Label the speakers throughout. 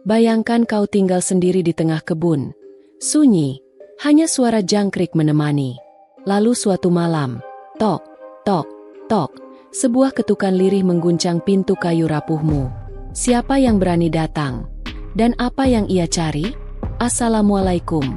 Speaker 1: Bayangkan kau tinggal sendiri di tengah kebun. Sunyi, hanya suara jangkrik menemani. Lalu suatu malam, tok, tok, tok, sebuah ketukan lirih mengguncang pintu kayu rapuhmu. Siapa yang berani datang? Dan apa yang ia cari? Assalamualaikum,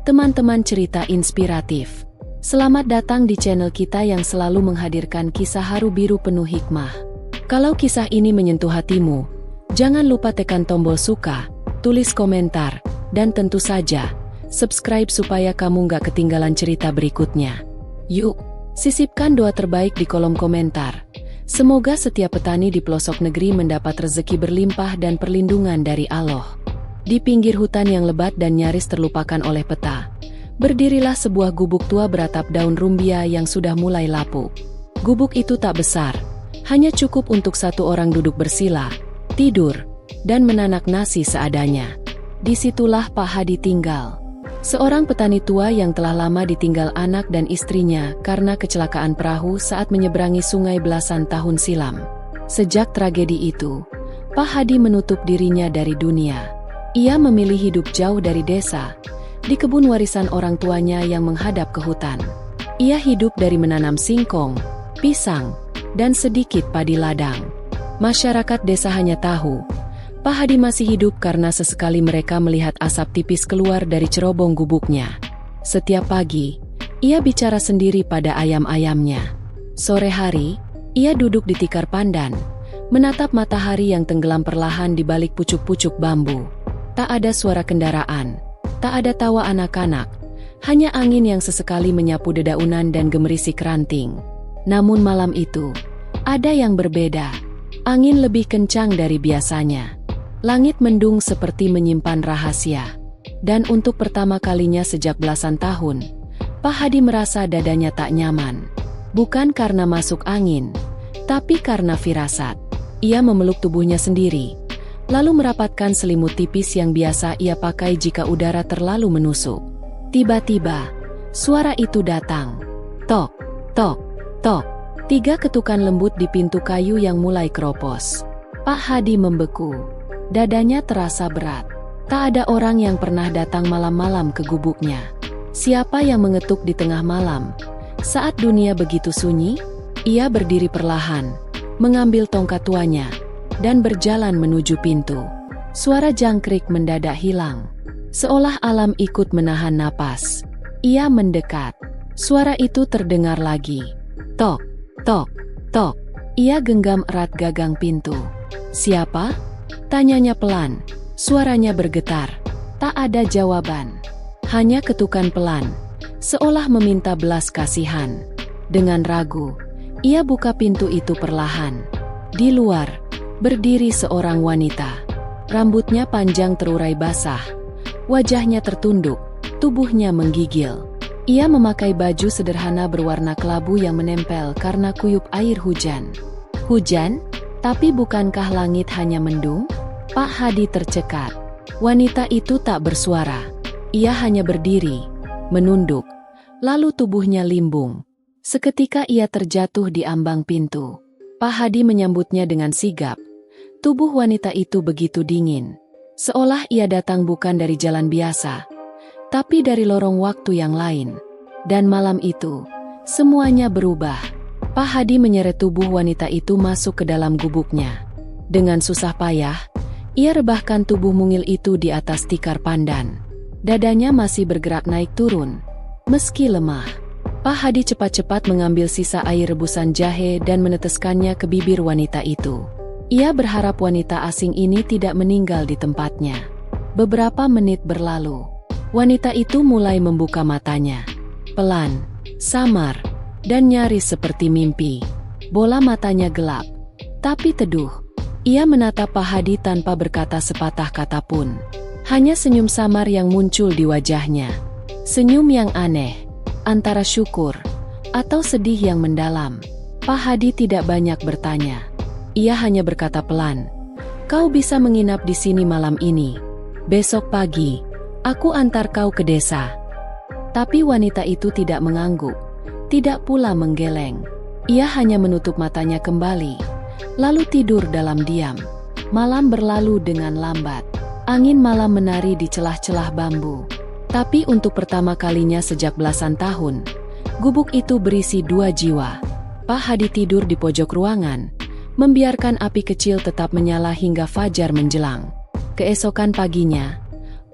Speaker 1: teman-teman cerita inspiratif. Selamat datang di channel kita yang selalu menghadirkan kisah haru biru penuh hikmah. Kalau kisah ini menyentuh hatimu, jangan lupa tekan tombol suka, tulis komentar, dan tentu saja, subscribe supaya kamu gak ketinggalan cerita berikutnya. Yuk, sisipkan doa terbaik di kolom komentar. Semoga setiap petani di pelosok negeri mendapat rezeki berlimpah dan perlindungan dari Allah. Di pinggir hutan yang lebat dan nyaris terlupakan oleh peta, berdirilah sebuah gubuk tua beratap daun rumbia yang sudah mulai lapuk. Gubuk itu tak besar, hanya cukup untuk satu orang duduk bersila, tidur, dan menanak nasi seadanya. Disitulah Pak Hadi tinggal. Seorang petani tua yang telah lama ditinggal anak dan istrinya karena kecelakaan perahu saat menyeberangi sungai belasan tahun silam. Sejak tragedi itu, Pak Hadi menutup dirinya dari dunia. Ia memilih hidup jauh dari desa, di kebun warisan orang tuanya yang menghadap ke hutan. Ia hidup dari menanam singkong, pisang, dan sedikit padi ladang. Masyarakat desa hanya tahu Pak Hadi masih hidup karena sesekali mereka melihat asap tipis keluar dari cerobong gubuknya. Setiap pagi, ia bicara sendiri pada ayam-ayamnya. Sore hari, ia duduk di tikar pandan, menatap matahari yang tenggelam perlahan di balik pucuk-pucuk bambu. Tak ada suara kendaraan, tak ada tawa anak-anak, hanya angin yang sesekali menyapu dedaunan dan gemerisik ranting. Namun malam itu, ada yang berbeda. Angin lebih kencang dari biasanya. Langit mendung seperti menyimpan rahasia. Dan untuk pertama kalinya sejak belasan tahun, Pak Hadi merasa dadanya tak nyaman. Bukan karena masuk angin, tapi karena firasat. Ia memeluk tubuhnya sendiri, lalu merapatkan selimut tipis yang biasa ia pakai jika udara terlalu menusuk. Tiba-tiba, suara itu datang. Tok, tok, tok. 3 ketukan lembut di pintu kayu yang mulai keropos. Pak Hadi membeku. Dadanya terasa berat. Tak ada orang yang pernah datang malam-malam ke gubuknya. Siapa yang mengetuk di tengah malam? Saat dunia begitu sunyi, ia berdiri perlahan, mengambil tongkat tuanya, dan berjalan menuju pintu. Suara jangkrik mendadak hilang. Seolah alam ikut menahan napas. Ia mendekat. Suara itu terdengar lagi. Tok, tok, tok. Ia genggam erat gagang pintu. Siapa? Tanyanya pelan, suaranya bergetar. Tak ada jawaban, hanya ketukan pelan, seolah meminta belas kasihan. Dengan ragu, ia buka pintu itu perlahan. Di luar, berdiri seorang wanita. Rambutnya panjang terurai basah, wajahnya tertunduk, tubuhnya menggigil. Ia memakai baju sederhana berwarna kelabu yang menempel karena kuyup air hujan. Hujan? Tapi bukankah langit hanya mendung? Pak Hadi tercekat. Wanita itu tak bersuara. Ia hanya berdiri, menunduk, lalu tubuhnya limbung. Seketika ia terjatuh di ambang pintu. Pak Hadi menyambutnya dengan sigap. Tubuh wanita itu begitu dingin, seolah ia datang bukan dari jalan biasa, tapi dari lorong waktu yang lain. Dan malam itu, semuanya berubah. Pak Hadi menyeret tubuh wanita itu masuk ke dalam gubuknya. Dengan susah payah, ia rebahkan tubuh mungil itu di atas tikar pandan. Dadanya masih bergerak naik turun, meski lemah. Pak Hadi cepat-cepat mengambil sisa air rebusan jahe dan meneteskannya ke bibir wanita itu. Ia berharap wanita asing ini tidak meninggal di tempatnya. Beberapa menit berlalu. Wanita itu mulai membuka matanya. Pelan, samar, dan nyaris seperti mimpi. Bola matanya gelap, tapi teduh. Ia menatap Pak Hadi tanpa berkata sepatah kata pun. Hanya senyum samar yang muncul di wajahnya. Senyum yang aneh, antara syukur atau sedih yang mendalam. Pak Hadi tidak banyak bertanya. Ia hanya berkata pelan, "Kau bisa menginap di sini malam ini. Besok pagi, aku antar kau ke desa." Tapi wanita itu tidak mengangguk, tidak pula menggeleng. Ia hanya menutup matanya kembali, lalu tidur dalam diam. Malam berlalu dengan lambat. Angin malam menari di celah-celah bambu. Tapi untuk pertama kalinya sejak belasan tahun, gubuk itu berisi 2 jiwa. Pak Hadi tidur di pojok ruangan, membiarkan api kecil tetap menyala hingga fajar menjelang. Keesokan paginya,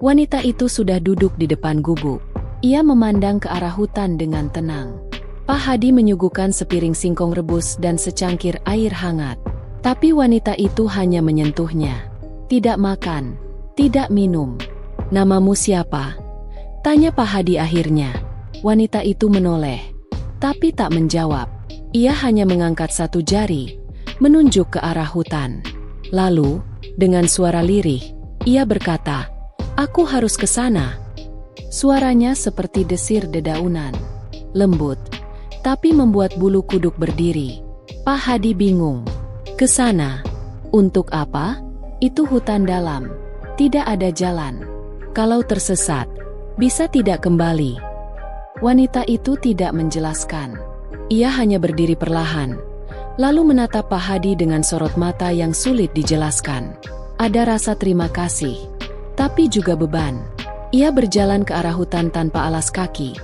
Speaker 1: wanita itu sudah duduk di depan gubuk. Ia memandang ke arah hutan dengan tenang. Pak Hadi menyuguhkan sepiring singkong rebus dan secangkir air hangat. Tapi wanita itu hanya menyentuhnya. Tidak makan, tidak minum. "Namamu siapa?" tanya Pak Hadi akhirnya. Wanita itu menoleh, tapi tak menjawab. Ia hanya mengangkat satu jari, menunjuk ke arah hutan. Lalu, dengan suara lirih, ia berkata, "Aku harus ke sana." Suaranya seperti desir dedaunan, lembut, tapi membuat bulu kuduk berdiri. Pak Hadi bingung. Ke sana? Untuk apa? Itu hutan dalam. Tidak ada jalan. Kalau tersesat, bisa tidak kembali. Wanita itu tidak menjelaskan. Ia hanya berdiri perlahan, lalu menatap Pak Hadi dengan sorot mata yang sulit dijelaskan. Ada rasa terima kasih, tapi juga beban. Ia berjalan ke arah hutan tanpa alas kaki,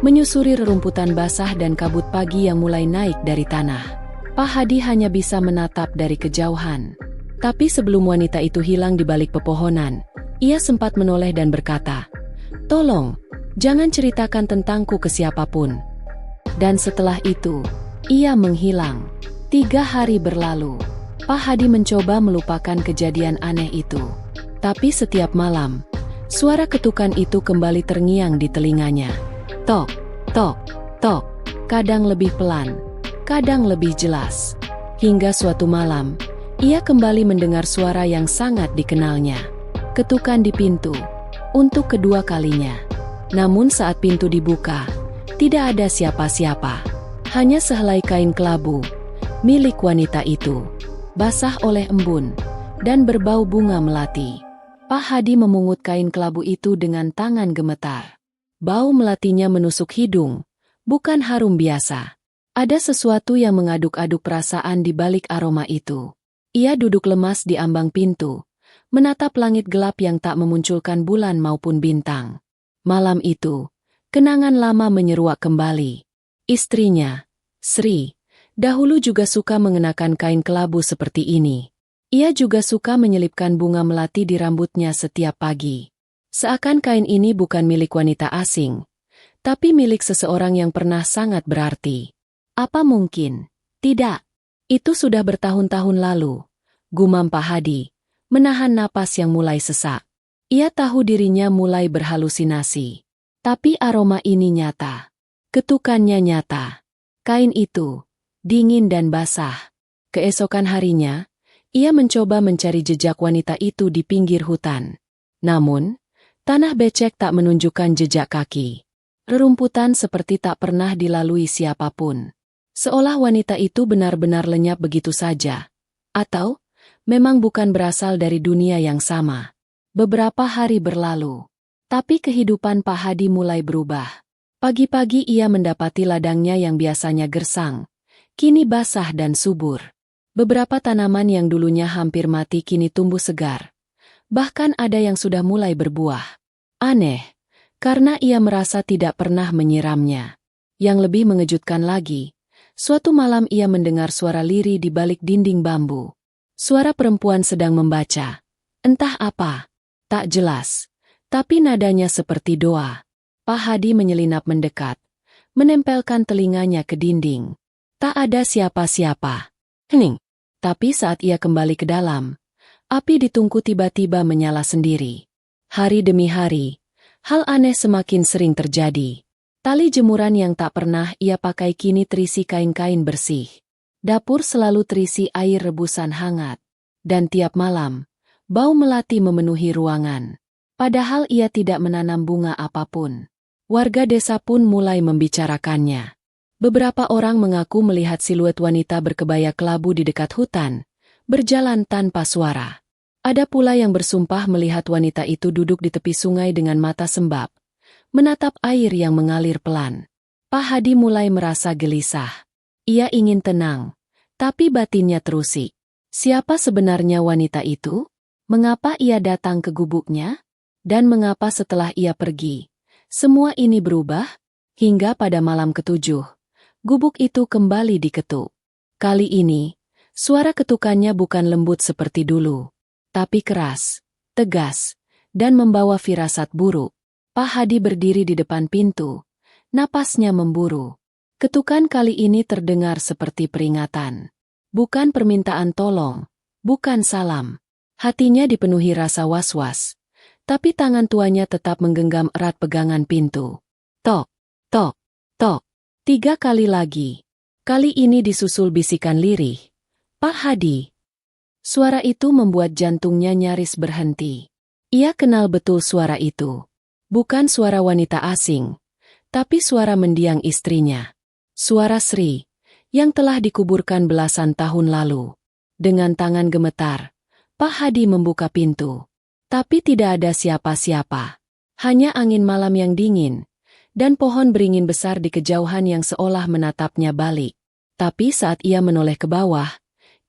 Speaker 1: menyusuri rerumputan basah dan kabut pagi yang mulai naik dari tanah. Pak Hadi hanya bisa menatap dari kejauhan. Tapi sebelum wanita itu hilang di balik pepohonan, ia sempat menoleh dan berkata, "Tolong, jangan ceritakan tentangku ke siapapun." Dan setelah itu, ia menghilang. 3 hari berlalu. Pak Hadi mencoba melupakan kejadian aneh itu. Tapi setiap malam, suara ketukan itu kembali terngiang di telinganya. Tok, tok, tok. Kadang lebih pelan, kadang lebih jelas. Hingga suatu malam, ia kembali mendengar suara yang sangat dikenalnya. Ketukan di pintu, untuk kedua kalinya. Namun saat pintu dibuka, tidak ada siapa-siapa. Hanya sehelai kain kelabu, milik wanita itu, basah oleh embun, dan berbau bunga melati. Pak Hadi memungut kain kelabu itu dengan tangan gemetar. Bau melatinya menusuk hidung, bukan harum biasa. Ada sesuatu yang mengaduk-aduk perasaan di balik aroma itu. Ia duduk lemas di ambang pintu, menatap langit gelap yang tak memunculkan bulan maupun bintang. Malam itu, kenangan lama menyeruak kembali. Istrinya, Sri, dahulu juga suka mengenakan kain kelabu seperti ini. Ia juga suka menyelipkan bunga melati di rambutnya setiap pagi. Seakan kain ini bukan milik wanita asing, tapi milik seseorang yang pernah sangat berarti. Apa mungkin? Tidak. Itu sudah bertahun-tahun lalu. Gumam Pak Hadi, menahan napas yang mulai sesak. Ia tahu dirinya mulai berhalusinasi. Tapi aroma ini nyata. Ketukannya nyata. Kain itu, dingin dan basah. Keesokan harinya, ia mencoba mencari jejak wanita itu di pinggir hutan. Namun, tanah becek tak menunjukkan jejak kaki. Rerumputan seperti tak pernah dilalui siapapun. Seolah wanita itu benar-benar lenyap begitu saja. Atau, memang bukan berasal dari dunia yang sama. Beberapa hari berlalu. Tapi kehidupan Pak Hadi mulai berubah. Pagi-pagi ia mendapati ladangnya yang biasanya gersang, kini basah dan subur. Beberapa tanaman yang dulunya hampir mati kini tumbuh segar. Bahkan ada yang sudah mulai berbuah. Aneh, karena ia merasa tidak pernah menyiramnya. Yang lebih mengejutkan lagi, suatu malam ia mendengar suara lirih di balik dinding bambu. Suara perempuan sedang membaca. Entah apa, tak jelas, tapi nadanya seperti doa. Pak Hadi menyelinap mendekat, menempelkan telinganya ke dinding. Tak ada siapa-siapa. Hening. Tapi saat ia kembali ke dalam, api di tungku tiba-tiba menyala sendiri. Hari demi hari, hal aneh semakin sering terjadi. Tali jemuran yang tak pernah ia pakai kini terisi kain-kain bersih. Dapur selalu terisi air rebusan hangat. Dan tiap malam, bau melati memenuhi ruangan. Padahal ia tidak menanam bunga apapun. Warga desa pun mulai membicarakannya. Beberapa orang mengaku melihat siluet wanita berkebaya kelabu di dekat hutan, berjalan tanpa suara. Ada pula yang bersumpah melihat wanita itu duduk di tepi sungai dengan mata sembab, menatap air yang mengalir pelan. Pak Hadi mulai merasa gelisah. Ia ingin tenang, tapi batinnya terusik. Siapa sebenarnya wanita itu? Mengapa ia datang ke gubuknya? Dan mengapa setelah ia pergi, semua ini berubah? Hingga pada malam ketujuh, gubuk itu kembali diketuk. Kali ini, suara ketukannya bukan lembut seperti dulu, tapi keras, tegas, dan membawa firasat buruk. Pak Hadi berdiri di depan pintu, napasnya memburu. Ketukan kali ini terdengar seperti peringatan. Bukan permintaan tolong, bukan salam. Hatinya dipenuhi rasa was-was, tapi tangan tuanya tetap menggenggam erat pegangan pintu. Tok, tok, tok. 3 kali lagi. Kali ini disusul bisikan lirih. Pak Hadi. Suara itu membuat jantungnya nyaris berhenti. Ia kenal betul suara itu. Bukan suara wanita asing, tapi suara mendiang istrinya. Suara Sri, yang telah dikuburkan belasan tahun lalu. Dengan tangan gemetar, Pak Hadi membuka pintu. Tapi tidak ada siapa-siapa. Hanya angin malam yang dingin, dan pohon beringin besar di kejauhan yang seolah menatapnya balik. Tapi saat ia menoleh ke bawah,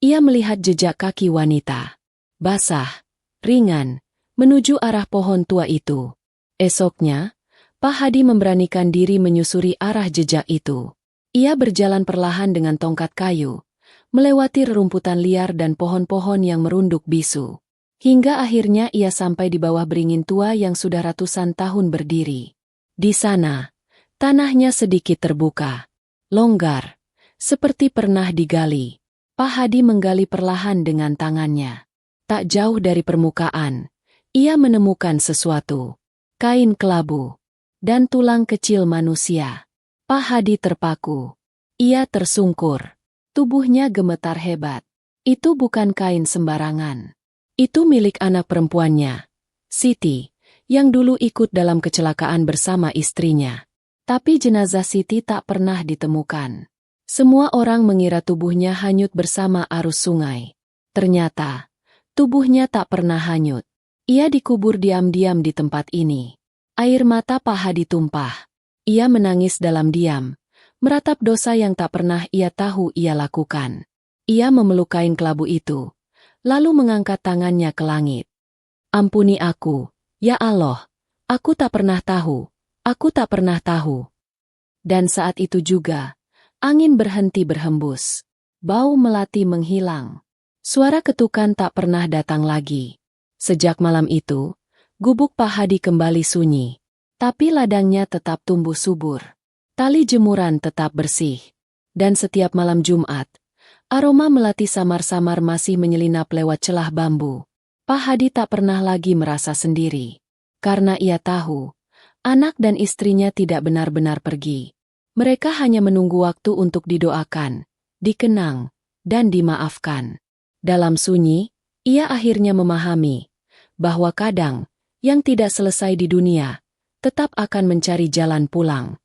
Speaker 1: ia melihat jejak kaki wanita. Basah, ringan, menuju arah pohon tua itu. Esoknya, Pak Hadi memberanikan diri menyusuri arah jejak itu. Ia berjalan perlahan dengan tongkat kayu, melewati rerumputan liar dan pohon-pohon yang merunduk bisu. Hingga akhirnya ia sampai di bawah beringin tua yang sudah ratusan tahun berdiri. Di sana, tanahnya sedikit terbuka, longgar, seperti pernah digali. Pak Hadi menggali perlahan dengan tangannya. Tak jauh dari permukaan, ia menemukan sesuatu. Kain kelabu dan tulang kecil manusia. Pak Hadi terpaku. Ia tersungkur. Tubuhnya gemetar hebat. Itu bukan kain sembarangan. Itu milik anak perempuannya, Siti, yang dulu ikut dalam kecelakaan bersama istrinya. Tapi jenazah Siti tak pernah ditemukan. Semua orang mengira tubuhnya hanyut bersama arus sungai. Ternyata, tubuhnya tak pernah hanyut. Ia dikubur diam-diam di tempat ini. Air mata Pak Hadi tumpah. Ia menangis dalam diam, meratap dosa yang tak pernah ia tahu ia lakukan. Ia memeluk kain kelabu itu, lalu mengangkat tangannya ke langit. Ampuni aku, ya Allah, aku tak pernah tahu, aku tak pernah tahu. Dan saat itu juga, angin berhenti berhembus. Bau melati menghilang. Suara ketukan tak pernah datang lagi. Sejak malam itu, gubuk Pak Hadi kembali sunyi. Tapi ladangnya tetap tumbuh subur. Tali jemuran tetap bersih. Dan setiap malam Jumat, aroma melati samar-samar masih menyelinap lewat celah bambu. Pak Hadi tak pernah lagi merasa sendiri. Karena ia tahu, anak dan istrinya tidak benar-benar pergi. Mereka hanya menunggu waktu untuk didoakan, dikenang, dan dimaafkan. Dalam sunyi, ia akhirnya memahami bahwa kadang, yang tidak selesai di dunia, tetap akan mencari jalan pulang.